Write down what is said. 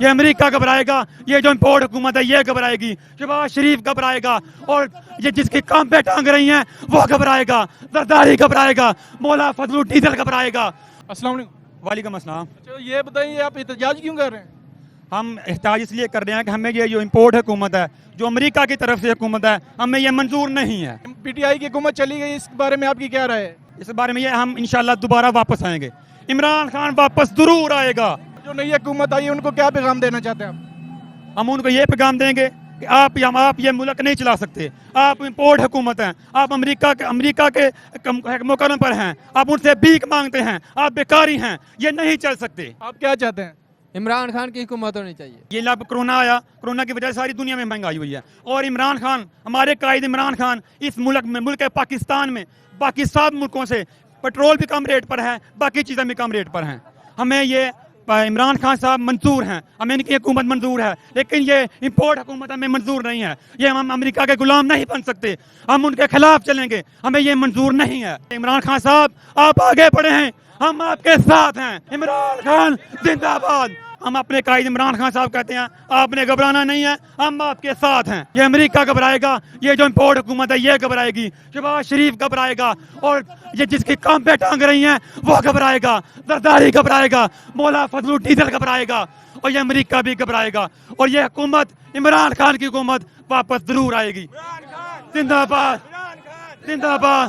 یہ امریکہ گھبرائے گا, یہ جو امپورٹ حکومت ہے یہ گھبرائے گی, شہباز شریف گھبرائے گا, اور یہ جس کی کام پہ ٹانگ رہی ہیں وہ گھبرائے گا, زرداری گھبرائے گا, مولا فضل الڈیزل گھبرائے گا. السلام علیکم. وعلیکم السلام. اچھا یہ بتائیے آپ احتجاج کیوں کر رہے ہیں؟ ہم احتجاج اس لیے کر رہے ہیں کہ ہمیں یہ جو امپورٹ حکومت ہے, جو امریکہ کی طرف سے حکومت ہے, ہمیں یہ منظور نہیں ہے. پی ٹی آئی کی حکومت چلی گئی, اس بارے میں آپ کی کیا رائے ہے؟ اس بارے میں یہ ہم انشاءاللہ دوبارہ واپس آئیں گے. عمران خان واپس ضرور آئے گا. جو نئی حکومت آئی ہے ان کو کیا پیغام دینا چاہتے ہیں آپ؟ ہم ان کو یہ پیغام دیں گے کہ آپ یہ ملک نہیں چلا سکتے, آپ امپورٹ حکومت ہیں, آپ امریکہ کے مقرر پر ہیں, آپ ان سے بھیک مانگتے ہیں, آپ بیکاری ہیں, یہ نہیں چل سکتے. آپ کیا چاہتے ہیں؟ عمران خان کی حکومت ہونی چاہیے. یہ لب کرونا آیا, کرونا کی وجہ سے ساری دنیا میں مہنگائی ہوئی ہے, اور عمران خان, ہمارے قائد عمران خان اس ملک میں, ملک پاکستان میں باقی 7 ملکوں سے پیٹرول بھی کم ریٹ پر ہے, باقی چیزیں بھی کم ریٹ پر ہیں. ہمیں یہ عمران خان صاحب منظور ہیں, ہمیں ان کی حکومت منظور ہے, لیکن یہ امپورٹ حکومت ہمیں منظور نہیں ہے. یہ ہم امریکہ کے غلام نہیں بن سکتے, ہم ان کے خلاف چلیں گے, ہمیں یہ منظور نہیں ہے. عمران خان صاحب آپ آگے بڑھے ہیں, ہم آپ کے ساتھ ہیں. عمران خان زندہ باد. ہم اپنے قائد عمران خان صاحب کہتے ہیں آپ نے گھبرانا نہیں ہے, ہم آپ کے ساتھ ہیں. یہ امریکہ گھبرائے گا, یہ جو امپورٹ حکومت ہے یہ گھبرائے گی, شہباز شریف گھبرائے گا, اور یہ جس کی کام پہ ٹانگ رہی ہیں وہ گھبرائے گا, زرداری گھبرائے گا, مولا فضل الڈیزل گھبرائے گا, اور یہ امریکہ بھی گھبرائے گا, اور یہ حکومت عمران خان کی حکومت واپس ضرور آئے گی. زندہ باد, زندہ باد.